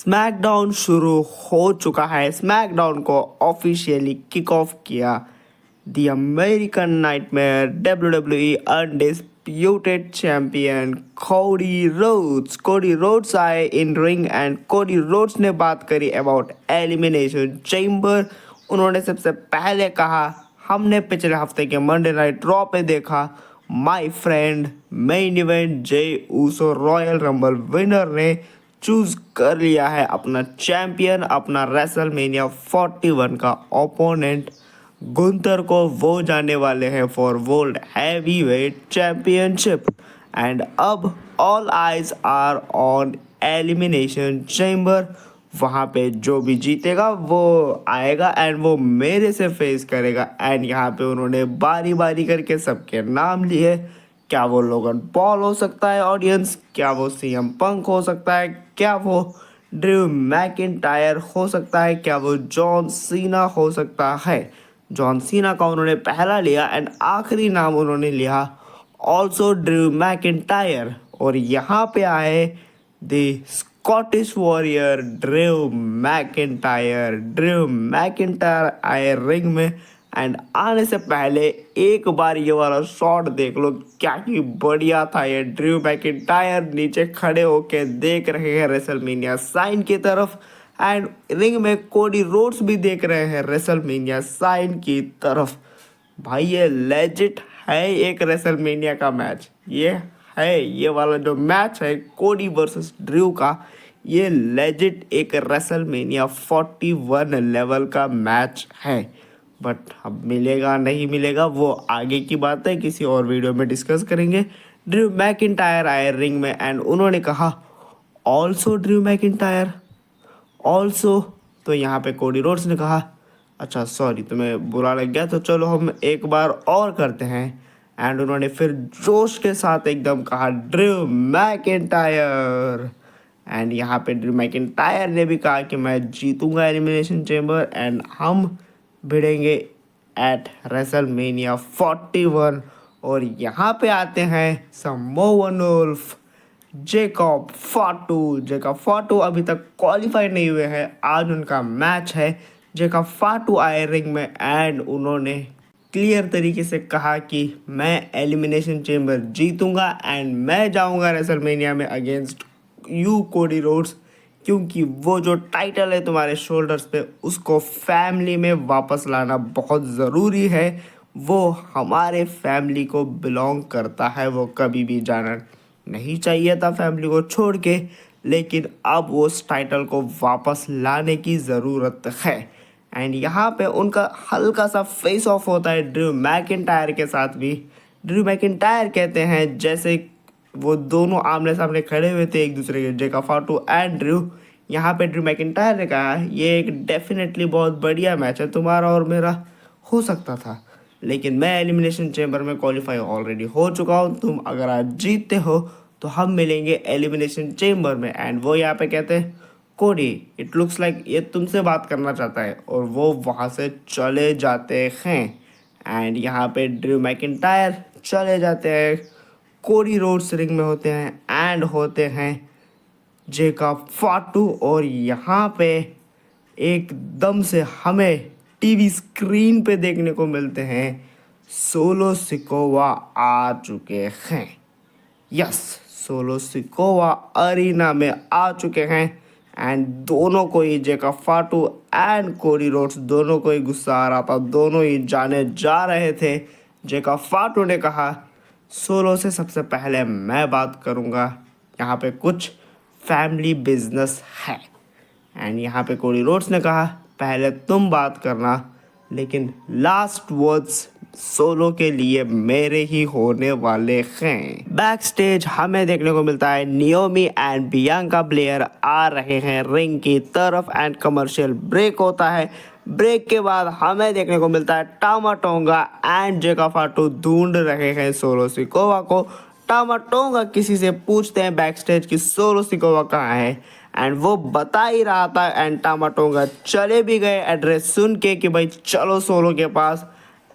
SmackDown शुरू हो चुका है। स्मैकडाउन को ऑफिशियली किक ऑफ किया the American nightmare WWE undisputed champion Cody Rhodes आए in ring and Cody Rhodes ने बात करी अबाउट एलिमिनेशन चेंबर। उन्होंने सबसे पहले कहा, हमने पिछले हफ्ते के मंडे नाइट रॉ पे देखा माय फ्रेंड मेन इवेंट जय ऊसो रॉयल रंबल विनर ने चूज कर लिया है अपना चैंपियन, अपना रेसलमेनिया 41 का ओपोनेंट गुंथर को। वो जाने वाले हैं for world heavyweight championship and अब all eyes are on elimination chamber. वहाँ पे जो भी जीतेगा वो आएगा एंड वो मेरे से फेस करेगा। एंड यहाँ पे उन्होंने बारी बारी करके सबके नाम लिए। क्या वो लोगन पॉल हो सकता है ऑडियंस, क्या वो सीएम पंक हो सकता है, क्या वो ड्रू मैकिंटायर हो सकता है, क्या वो जॉन सीना हो सकता है। जॉन सीना का उन्होंने पहला लिया एंड आखिरी नाम उन्होंने लिया ऑल्सो ड्रू मैकिंटायर। और यहाँ पे आए the Scottish warrior Drew McIntyre आए रिंग में। एंड आने से पहले एक बार ये वाला शॉट देख लो, क्या ही बढ़िया था। ये ड्रू मैकिंटायर नीचे खड़े होके देख रहे हैं रेसलमेनिया साइन की तरफ एंड रिंग में कोडी रोड्स भी देख रहे हैं रेसलमेनिया साइन की तरफ। भाई ये लेजिट है एक रेसलमेनिया का मैच। ये वाला जो मैच है कोडी वर्सेस ड्रू का, ये लेजिट एक रेसलमेनिया 41 लेवल का मैच है। बट अब मिलेगा नहीं मिलेगा वो आगे की बात है, किसी और वीडियो में डिस्कस करेंगे। ड्रू मैकिंटायर आए रिंग में एंड उन्होंने कहा ऑल्सो ड्रू मैकिंटायर ऑल्सो। तो यहाँ पे कोडी रोड्स ने कहा अच्छा सॉरी तुम्हें बुरा लग गया तो चलो हम एक बार और करते हैं। एंड उन्होंने फिर जोश के साथ एकदम कहा ड्रू मैकिंटायर। एंड यहाँ पे ड्रू मैकिंटायर ने भी कहा कि मैं जीतूंगा एलिमिनेशन चेंबर एंड हम भिड़ेंगे एट रेसलमेनिया 41। और यहाँ पे आते हैं समोवन वुल्फ, जेकॉब फाटू अभी तक क्वालिफाई नहीं हुए हैं। आज उनका मैच है। जेकॉब फाटू आए रिंग में एंड उन्होंने क्लियर तरीके से कहा कि मैं एलिमिनेशन चेंबर जीतूंगा एंड मैं जाऊंगा रेसलमेनिया में अगेंस्ट यू कोडी रोड्स, क्योंकि वो जो टाइटल है तुम्हारे शोल्डर्स पे उसको फैमिली में वापस लाना बहुत ज़रूरी है। वो हमारे फैमिली को बिलोंग करता है, वो कभी भी जाना नहीं चाहिए था फैमिली को छोड़ के, लेकिन अब वो उस टाइटल को वापस लाने की ज़रूरत है। एंड यहाँ पे उनका हल्का सा फेस ऑफ होता है ड्रू मैकिंटायर के साथ भी। ड्रू मैकिंटायर कहते हैं जैसे वो दोनों आमने सामने खड़े हुए थे एक दूसरे के, जेकॉब फाटू एंड ड्रू। यहाँ पे ड्रू मैकिंटायर ने कहा ये एक डेफिनेटली बहुत बढ़िया मैच है, तुम्हारा और मेरा हो सकता था, लेकिन मैं एलिमिनेशन चेंबर में क्वालिफाई ऑलरेडी हो चुका हूँ। तुम अगर आज जीतते हो तो हम मिलेंगे एलिमिनेशन चेंबर में। एंड वो यहाँ पे कहते हैं कोडी इट लुक्स लाइक ये तुमसे बात करना चाहता है, और वो वहाँ से चले जाते हैं। एंड यहाँ पे ड्रू मैकिंटायर चले जाते हैं, कोडी रोड्स रिंग में होते हैं एंड होते हैं जेकॉब फाटू। और यहाँ पे एकदम से हमें टीवी स्क्रीन पे देखने को मिलते हैं सोलो सिकोवा आ चुके हैं। यस, सोलो सिकोवा अरीना में आ चुके हैं एंड दोनों को ही Jacob Fatu and Cody Rhodes दोनों को ही गुस्सा आ रहा था, दोनों ही जाने जा रहे थे। जेकॉब फाटू ने कहा सोलो से सबसे पहले मैं बात करूँगा, यहाँ पे कुछ फैमिली बिजनेस है। एंड यहाँ पे कोडी रोड्स ने कहा पहले तुम बात करना, लेकिन लास्ट वर्ड्स सोलो के लिए मेरे ही होने वाले हैं। बैक स्टेज हमें देखने को मिलता है नियोमी एंड बियांका ब्लेयर आ रहे हैं रिंग की तरफ एंड कमर्शियल ब्रेक होता है। ब्रेक के बाद हमें देखने को मिलता है टामा टोंगा एंड जेकॉब फाटू ढूंढ रहे हैं सोलो सिकोवा को। टामा टोंगा किसी से पूछते हैं बैक स्टेज की सोलो सिकोवा कहाँ है एंड वो बता ही रहा था एंड टामा टोंगा चले भी गए एड्रेस सुन के कि भाई चलो सोलो के पास।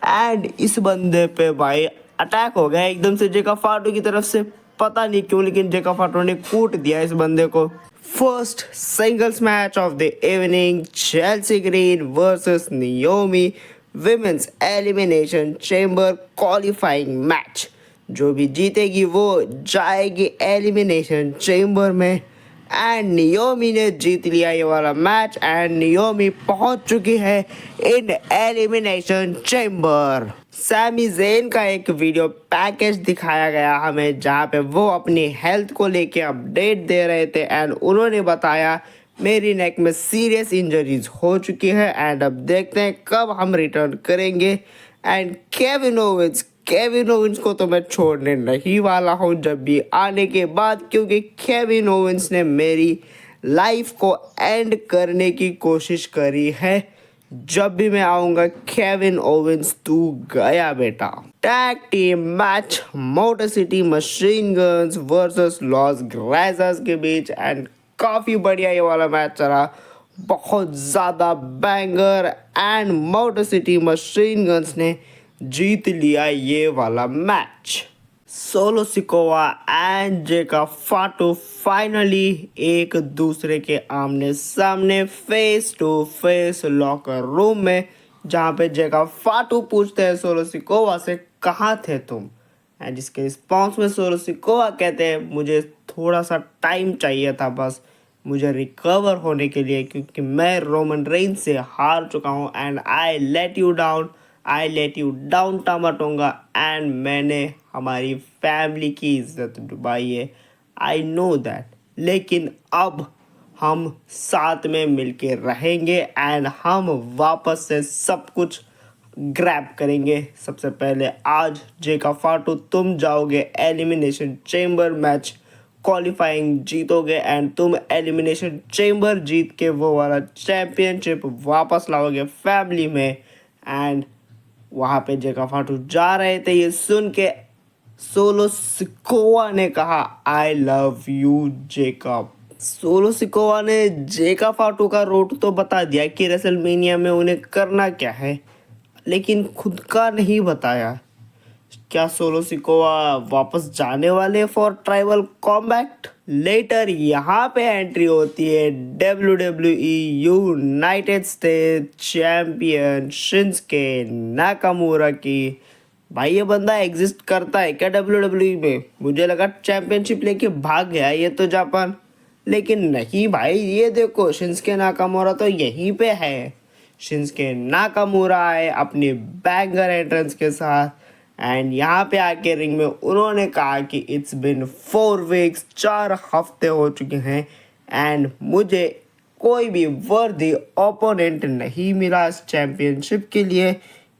एंड इस बंदे पे भाई अटैक हो गया एकदम से जेकॉब फाटू की तरफ से, पता नहीं क्यों, लेकिन जेकॉब फाटू ने कूट दिया इस बंदे को। First singles match of the evening, Chelsea Green versus Naomi Women's Elimination Chamber qualifying match. जो भी जीतेगी वो जाएगी एलिमिनेशन चेम्बर में। एंड नियोमी ने जीत लिया ये वाला मैच एंड नियोमी पहुंच चुकी है इन एलिमिनेशन चेम्बर। सैमी ज़ेन का एक वीडियो पैकेज दिखाया गया हमें जहां पे वो अपनी हेल्थ को लेके अपडेट दे रहे थे एंड उन्होंने बताया मेरी नेक में सीरियस इंजरीज हो चुकी है एंड अब देखते हैं कब हम रिटर्न करेंगे। एंड केविन ओवेंस को तो मैं छोड़ने नहीं वाला हूँ जब भी आने के बाद, क्योंकि केविन ओवेंस ने मेरी लाइफ को एंड करने की कोशिश करी है। जब भी मैं आऊँगा केविन ओवेंस तू गया बेटा। Tag team match motor city machine guns versus loss grazers के बीच एंड काफ़ी बढ़िया ये वाला मैच चला, बहुत ज़्यादा banger and motor city machine guns ने जीत लिया ये वाला मैच। सोलो सिकोवा एंड जेका फाटो फाइनली एक दूसरे के आमने सामने face to face locker room में, जहाँ पे जेका फाटो पूछते हैं सोलो सिकोवा से कहाँ थे तुम, एंड जिसके रिस्पॉन्स में सोलो सिकोवा कहते हैं मुझे थोड़ा सा टाइम चाहिए था बस मुझे रिकवर होने के लिए, क्योंकि मैं रोमन रेंज से हार चुका हूँ and I let you down Tama Tonga and मैंने हमारी फैमिली की इज्जत डुबाई है, आई नो दैट, लेकिन अब हम साथ में मिलके रहेंगे एंड हम वापस से सब कुछ ग्रैब करेंगे। सबसे पहले आज जेका फाटू तुम जाओगे एलिमिनेशन चेम्बर मैच क्वालिफाइंग जीतोगे एंड तुम एलिमिनेशन चेम्बर जीत के वो वाला चैम्पियनशिप वापस लाओगे फैमिली में। एंड वहाँ पे जेका फाटू जा रहे थे, ये सुन के सोलो सिकोवा ने कहा I love you Jacob. Solo Sikoa ने जेका फाटू का रूट तो बता दिया कि रेसलमेनिया में उन्हें करना क्या है, लेकिन खुद का नहीं बताया। क्या सोलो सिकोवा वापस जाने वाले फॉर ट्राइबल कॉम्बैट? लेटर यहाँ पे एंट्री होती है WWE United States champion Shinsuke Nakamura की। भाई ये बंदा एग्जिस्ट करता है क्या WWE में? मुझे लगा चैंपियनशिप लेके भाग गया ये तो जापान, लेकिन नहीं भाई, ये देखो शिंसके नाकामुरा तो यहीं पे है। शिंसके नाकामुरा आए अपनी बैंगर एंट्रेंस के साथ एंड यहाँ पे आके रिंग में उन्होंने कहा कि इट्स बिन 4 वीक्स, 4 हफ्ते हो चुके हैं एंड मुझे कोई भी वर्दी ओपोनेंट नहीं मिला इस चैम्पियनशिप के लिए।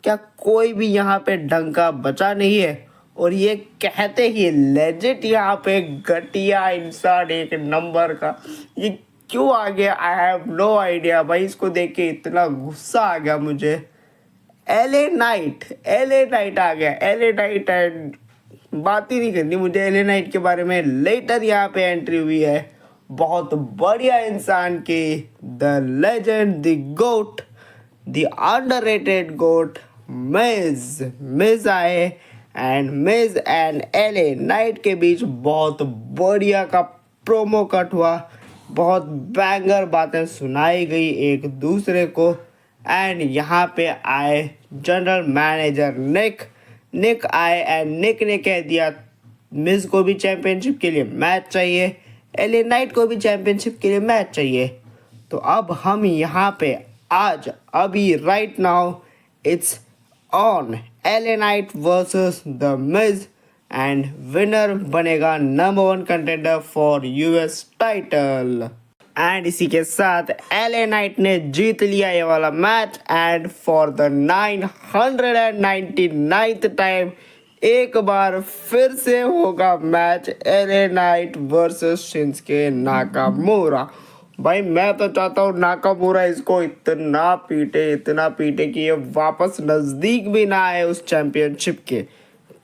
क्या कोई भी यहाँ पे डंका बचा नहीं है? और ये कहते ही लेजिट यहाँ पे घटिया इंसान एक नंबर का ये क्यों आ गया, आई हैव नो आइडिया। भाई इसको देख के इतना गुस्सा आ गया मुझे। एले नाइट आ गया, एले नाइट एंड बात ही नहीं करनी मुझे एले नाइट के बारे में। लेटर यहाँ पे एंट्री हुई है बहुत बढ़िया इंसान की, the legend, the goat, the underrated goat Miz आए and Miz and LA Knight के बीच बहुत बढ़िया का प्रोमो कट हुआ, बहुत बैंगर बातें सुनाई गई एक दूसरे को। एंड यहाँ पे आए जनरल मैनेजर निक आए एंड निक ने कह दिया मिज को भी चैंपियनशिप के लिए मैच चाहिए, एले नाइट को भी चैंपियनशिप के लिए मैच चाहिए। तो अब हम यहाँ पे आज अभी right now it's on, LA Knight versus the Miz and winner बनेगा number 1 contender for US title. And इसी के साथ एले नाइट ने जीत लिया ये वाला match and for the 999th time एक बार फिर से होगा मैच एले नाइट वर्सेस शिंसके नाकामुरा। भाई मैं तो चाहता हूँ नाकामुरा इसको इतना पीटे कि ये वापस नज़दीक भी ना आए उस चैंपियनशिप के।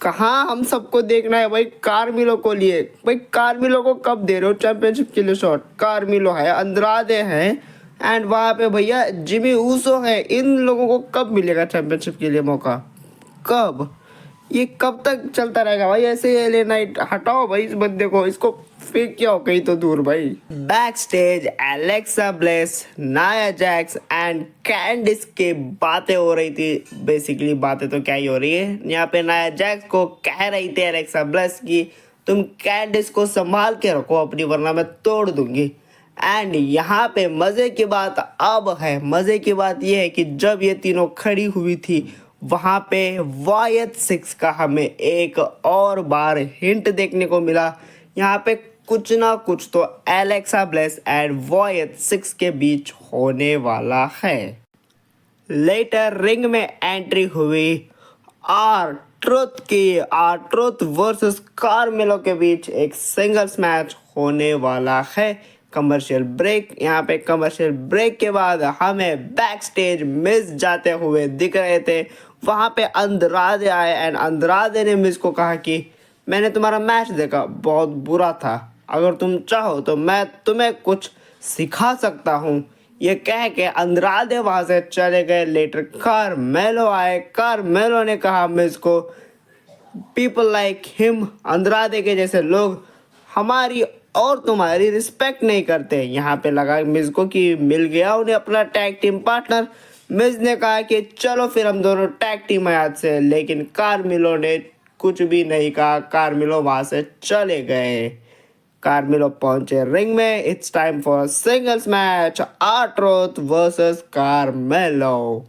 कहाँ हम सबको देखना है भाई कार्मिलो को लिए। भाई कार्मिलो को कब दे रहे हो चैंपियनशिप के लिए शॉट? कार्मिलो है, अंद्रादे हैं एंड वहाँ पे भैया जिमी ऊसो है। इन लोगों को कब मिलेगा चैंपियनशिप के लिए मौका? कब? ये कब तक चलता रहेगा भाई ऐसे? एले नाइट हटाओ भाई इस बंदे को, इसको फिर क्या हो गई तो दूर भाई। बैक स्टेज एलेक्सा ब्लेस, नाया जैक्स एंड कैंडिस की बातें हो रही थी। बेसिकली बातें तो क्या ही हो रही है, यहाँ पे नाया जैक्स को कह रही थी एलेक्सा ब्लेस की तुम कैंडिस को संभाल के रखो अपनी, वरना मैं तोड़ दूंगी। एंड यहाँ पे मजे की बात अब है, मजे की बात यह है कि जब ये तीनों खड़ी हुई थी वहां पे वायत सिक्स का हमें एक और बार हिंट देखने को मिला। यहाँ पे कुछ ना कुछ तो एलेक्सा ब्लेस एंड वायत सिक्स के बीच होने वाला है। लेटर रिंग में एंट्री हुई आर ट्रुथ वर्सेस कार्मेलो के बीच एक सिंगल्स मैच होने वाला है। कमर्शियल ब्रेक, यहाँ पे कमर्शियल ब्रेक के बाद हमें बैक स्टेज मिस जाते हुए दिख रहे थे। वहाँ पे अंद्रादे आए एंड अंद्रादे ने मिस को कहा कि मैंने तुम्हारा मैच देखा, बहुत बुरा था, अगर तुम चाहो तो मैं तुम्हें कुछ सिखा सकता हूँ। ये कह के अंद्रादे वहां से चले गए। लेटर कार्मेलो आए, कार्मेलो ने कहा मिस को पीपल लाइक हिम, अंद्रादे के जैसे लोग हमारी और तुम्हारी रिस्पेक्ट नहीं करते। यहाँ पे लगा मिस को कि मिल गया उन्हें अपना टैग टीम पार्टनर। मिस ने कहा कि चलो फिर हम दोनों टैग टीम है आज से, लेकिन कार्मेलो ने कुछ भी नहीं कहा, कार्मेलो वहां से चले गए। कार्मेलो पहुंचे रिंग में। It's time for singles match, are-truth versus कार्मेलो,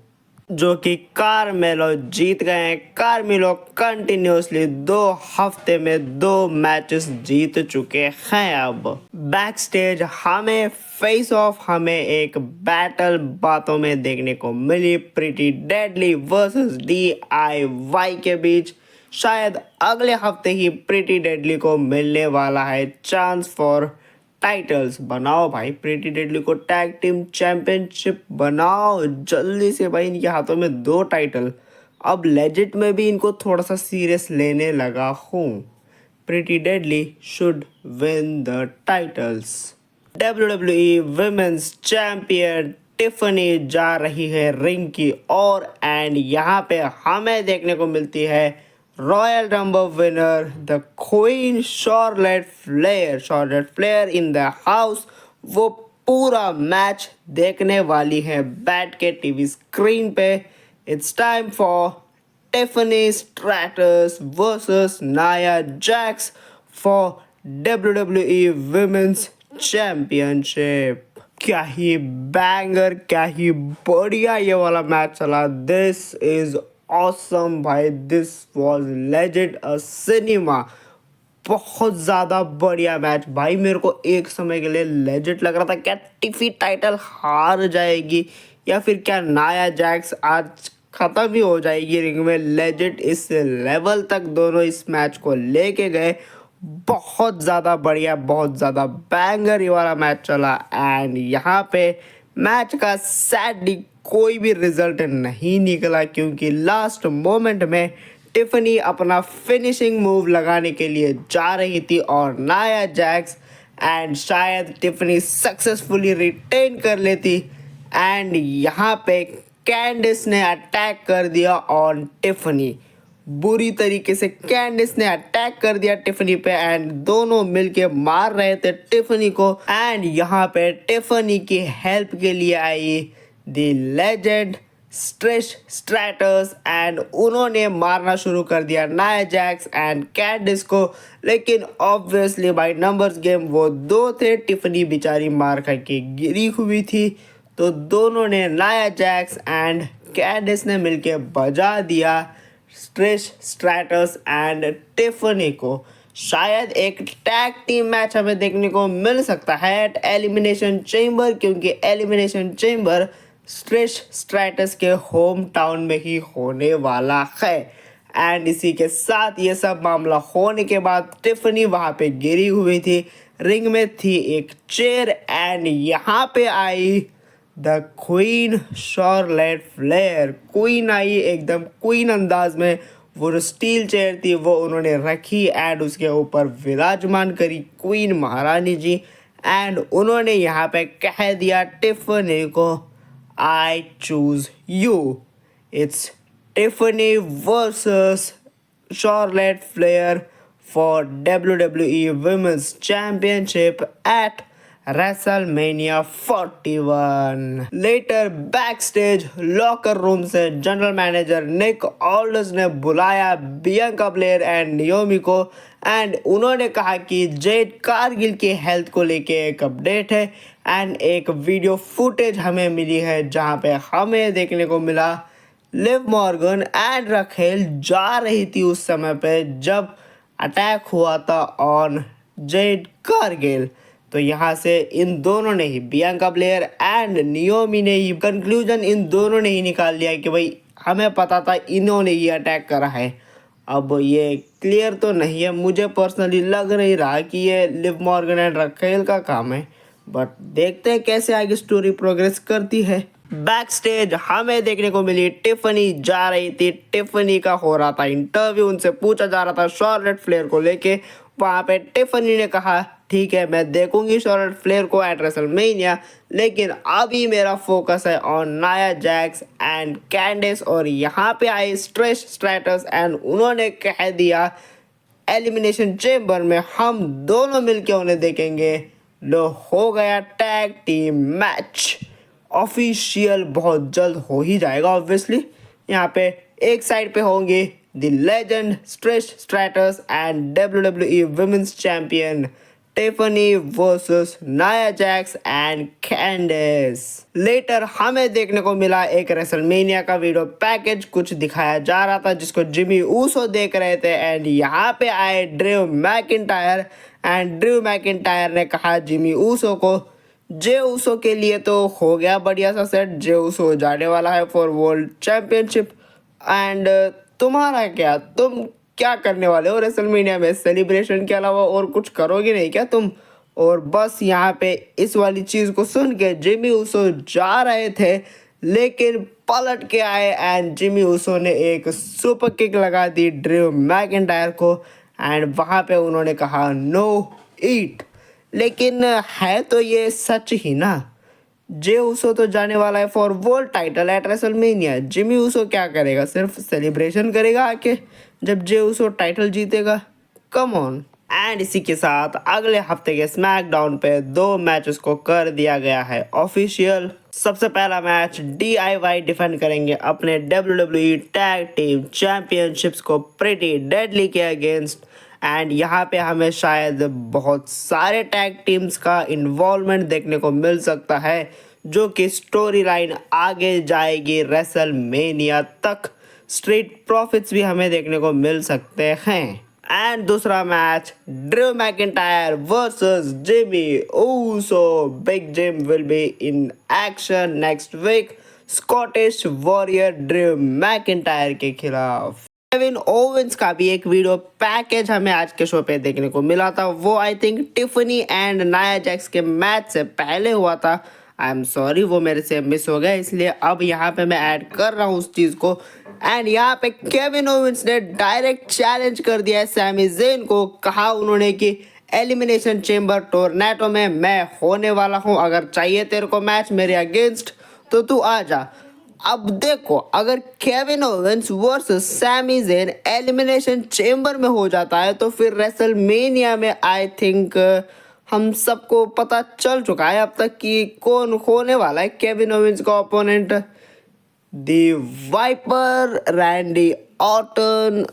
जो कि कार्मेलो जीत गए हैं। कार्मेलो कंटिन्यूसली 2 हफ्ते में 2 मैचेस जीत चुके हैं। अब बैक स्टेज हमें फेस ऑफ, हमें एक बैटल बातों में देखने को मिली, प्रीटी डेडली वर्सेस DIY के बीच। शायद अगले हफ्ते ही प्रीटी डेडली को मिलने वाला है चांस फॉर टाइटल्स। बनाओ भाई प्रीटी डेडली को टैग टीम चैंपियनशिप बनाओ जल्दी से भाई, इनके हाथों में 2 टाइटल। अब लेजिट में भी इनको थोड़ा सा सीरियस लेने लगा हूँ। Pretty deadly should win the titles. WWE women's champion Tiffany जा रही है रिंग की ओर एंड यहाँ पे हमें देखने को मिलती है royal rumble winner the queen Charlotte flare in the house. वो पूरा मैच देखने वाली है बैठ के टीवी स्क्रीन पे। It's time for Tiffany stratus versus Nia Jacques for WWE women's championship. क्या ही बैंगर, क्या ही बढ़िया ये वाला मैच चला। दिस इज ऑसम भाई, this was legend a cinema. बहुत ज़्यादा बढ़िया मैच भाई, मेरे को एक समय के लिए लेजेंड लग रहा था क्या टिफी टाइटल हार जाएगी या फिर क्या नाया जैक्स आज खत्म ही हो जाएगी रिंग में। लेजेंड इस लेवल तक दोनों इस मैच को लेके गए। बहुत ज़्यादा बढ़िया, बहुत ज़्यादा बैंगर ये वाला मैच चला एंड यहाँ पे मैच का सैडली कोई भी रिजल्ट नहीं निकला, क्योंकि लास्ट मोमेंट में टिफनी अपना फिनिशिंग मूव लगाने के लिए जा रही थी और नाया जैक्स एंड शायद टिफनी सक्सेसफुली रिटेन कर लेती एंड यहाँ पे कैंडिस ने अटैक कर दिया ऑन टिफनी। बुरी तरीके से कैंडिस ने अटैक कर दिया टिफनी पे एंड दोनों मिलके मार रहे थे टिफनी को एंड यहाँ पे टिफनी की हेल्प के लिए I the legend स्ट्रेश stratus and उन्होंने मारना शुरू कर दिया नाया जैक्स एंड कैंडिस को। लेकिन ऑब्वियसली बाय नंबर्स गेम वो 2 थे, टिफनी बेचारी मार खा के गिरी हुई थी, तो दोनों ने नाया जैक्स एंड कैंडिस ने मिलके बजा दिया स्ट्रेश स्ट्रैटस एंड टिफनी को। शायद एक टैग टीम मैच हमें देखने को मिल सकता है एट एलिमिनेशन चेंबर, क्योंकि एलिमिनेशन चेंबर स्ट्रेश स्ट्रैटस के होम टाउन में ही होने वाला है। एंड इसी के साथ ये सब मामला होने के बाद टिफनी वहाँ पे गिरी हुई थी, रिंग में थी एक चेयर एंड यहाँ पे आई the queen Charlotte Flair. Queen आई एकदम क्वीन अंदाज में, वो जो स्टील चेयर थी वो उन्होंने रखी एंड उसके ऊपर विराजमान करी क्वीन महारानी जी एंड उन्होंने यहाँ पे कह दिया टिफनी को I choose you. It's Tiffany versus Charlotte Flair for WWE Women's Championship at WrestleMania 41. Later backstage locker room से जनरल मैनेजर निक ऑल्डर्स ने बुलाया बियांका ब्लेयर एंड नियोमी को एंड उन्होंने कहा कि जेड कारगिल की हेल्थ को लेके एक अपडेट है एंड एक वीडियो फुटेज हमें मिली है जहां पे हमें देखने को मिला लिव मॉर्गन एंड रखेल जा रही थी उस समय पे जब अटैक हुआ था ऑन जेड कारगिल। तो यहाँ से इन दोनों ने ही बियांका ब्लेयर एंड नियोमी ने ही कंक्लूजन इन दोनों ने ही निकाल लिया कि भाई हमें पता था इन्होंने ये अटैक करा है। अब ये क्लियर तो नहीं है, मुझे पर्सनली लग नहीं रहा कि ये लिव मॉर्गन एंड रखेल का काम है, बट देखते हैं कैसे आगे स्टोरी प्रोग्रेस करती है। बैक स्टेज हमें देखने को मिली टिफनी जा रही थी, टिफनी का हो रहा था इंटरव्यू, उनसे पूछा जा रहा था शॉर्लेट फ्लेयर को लेके। वहाँ पे टिफनी ने कहा ठीक है मैं देखूंगी शॉर्लेट फ्लेयर को एट रेसलमेनिया, लेकिन अभी मेरा फोकस है ऑन नाया जैक्स एंड कैंडिस। और यहाँ पे आए स्ट्रेस स्ट्रैटस एंड उन्होंने कह दिया एलिमिनेशन चेम्बर में हम दोनों मिलके उन्हें देखेंगे। लो हो गया टैग टीम मैच ऑफिशियल, बहुत जल्द हो ही जाएगा ऑब्वियसली। यहाँ पे एक साइड पे होंगे the legend Trish Stratus and WWE women's champion Tiffany versus Nia Jax and Candice. Later हमें देखने को मिला एक रेसलमेनिया का वीडियो पैकेज कुछ दिखाया जा रहा था जिसको जिमी ऊसो देख रहे थे एंड यहाँ पे आए Drew McIntyre and Drew McIntyre ने कहा जिमी ऊसो को जे ऊसो के लिए तो हो गया बढ़िया सा सेट, जे ऊसो जाने वाला है फॉर वर्ल्ड चैंपियनशिप एंड तुम्हारा क्या, तुम क्या करने वाले हो रेसलमेनिया में, सेलिब्रेशन के अलावा और कुछ करोगे नहीं क्या तुम। और बस यहाँ पे इस वाली चीज़ को सुन के जिमी ऊसो जा रहे थे लेकिन पलट के आए एंड जिमी ऊसो ने एक सुपर किक लगा दी ड्रू मैकिंटायर को एंड वहाँ पे उन्होंने कहा नो ईट। लेकिन है तो ये सच ही ना, जे ऊसो तो जाने वाला है for world title at WrestleMania. Jimmy Uso क्या करेगा, सिर्फ सेलिब्रेशन करेगा आके जब जे ऊसो टाइटल जीतेगा, कम ऑन। एंड इसी के साथ अगले हफ्ते के स्मैकडाउन पे 2 मैचेस को कर दिया गया है ऑफिशियल। सबसे पहला मैच DIY डिफेंड करेंगे अपने WWE टैग टीम चैंपियनशिप्स को प्रिटी डेडली के अगेंस्ट एंड यहाँ पे हमें शायद बहुत सारे टैग टीम्स का इन्वॉल्वमेंट देखने को मिल सकता है जो कि स्टोरी लाइन आगे जाएगी रेसलमेनिया तक। स्ट्रीट प्रॉफिट्स भी हमें देखने को मिल सकते हैं। एंड दूसरा match Drew McIntyre versus Jimmy Uso. Big Jim will be in action next week Scottish warrior Drew McIntyre के खिलाफ। केविन ओवेंस का भी एक वीडियो पैकेज हमें आज के शो पे देखने को मिला था, वो I think Tiffany and Nia Jax के मैच से पहले हुआ था। आई एम सॉरी वो मेरे से मिस हो गया, इसलिए अब यहाँ पे मैं ऐड कर रहा हूँ उस चीज़ को। एंड यहाँ पे केविन ओवेंस ने डायरेक्ट चैलेंज कर दिया है सैमी ज़ेन को, कहा उन्होंने कि एलिमिनेशन चेम्बर टोरनेटो में मैं होने वाला हूँ, अगर चाहिए तेरे को मैच मेरे अगेंस्ट तो तू आ जा। अब देखो अगर Kevin Owens versus Sami Zayn elimination chamber में हो जाता है तो फिर रेसलमेनिया में आई थिंक हम सबको पता चल चुका है अब तक कि कौन होने वाला है केविन ओवेंस का ओपोनेंट। दी वाइपर रैंडी ऑर्टन।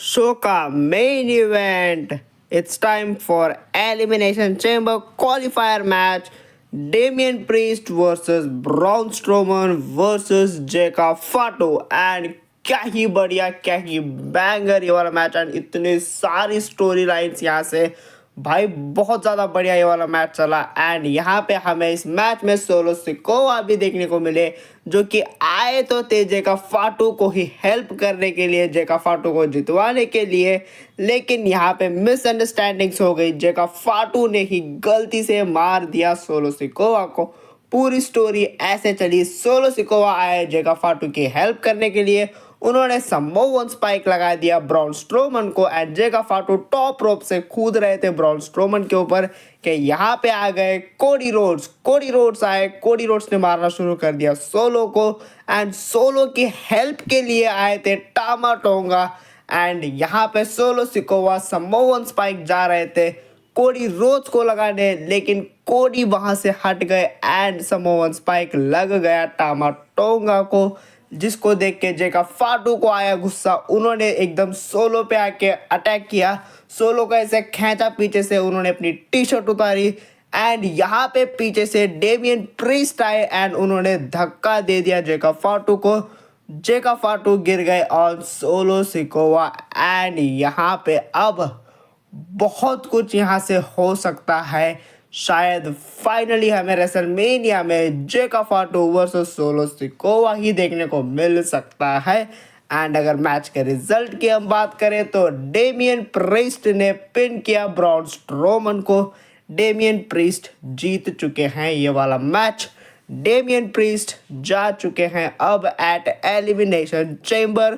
शो का main event, it's time for elimination chamber qualifier match Damien priest versus Braun Strowman versus जेका फाटो। एंड क्या ही बढ़िया, क्या ही बैंगर ये वाला मैच एंड इतनी सारी स्टोरी लाइन्स यहाँ से भाई, बहुत ज़्यादा बढ़िया ये वाला मैच चला। एंड यहाँ पे हमें इस मैच में सोलो सिकोवा भी देखने को मिले जो कि आए तो थे जेका फाटू को ही हेल्प करने के लिए, जेका फाटू को जितवाने के लिए, लेकिन यहाँ पे मिसअंडरस्टैंडिंग्स हो गई। जेका फाटू ने ही गलती से मार दिया सोलो सिकोवा को। पूरी स्टोरी ऐसे चली, सोलो सिकोवा आए जेका फाटू की हेल्प करने के लिए, उन्होंने समोवन स्पाइक लगा दिया ब्रॉन स्ट्रोमन को एंड जेका फाटू टॉप रोप से कूद रहे थे ब्रॉन स्ट्रोमन के ऊपर कि यहाँ पे आ गए कोडी रोड्स। कोडी रोड्स आए, कोडी रोड्स ने मारना शुरू कर दिया सोलो को एंड सोलो की हेल्प के लिए आए थे टामा टोंगा एंड यहाँ पे सोलो सिकोवा समोवन स्पाइक जा रहे थे कोडी रोज को लगाने, लेकिन कोडी वहां से हट गए एंड समोवन स्पाइक लग गया टामा टोंगा को, जिसको देख के जेका फाटू को आया गुस्सा। उन्होंने एकदम सोलो पे आके अटैक किया, सोलो को ऐसे खींचा पीछे से, उन्होंने अपनी टी शर्ट उतारी एंड यहाँ पे पीछे से डेमियन प्रीस्ट आए एंड उन्होंने धक्का दे दिया जेका फाटू को। जेका फाटू गिर गए ऑन सोलो सिकोवा एंड यहाँ पे अब बहुत कुछ यहाँ से हो सकता है। शायद फाइनली हमें रेसलमेनिया में जेका फाटू वर्सेस सोलो सिकोवा ही देखने को मिल सकता है। एंड अगर मैच के रिजल्ट की हम बात करें तो डेमियन प्रीस्ट ने पिन किया ब्रॉन स्ट्रोमन को। डेमियन प्रीस्ट जीत चुके हैं ये वाला मैच। डेमियन प्रीस्ट जा चुके हैं अब एट एलिमिनेशन चेंबर।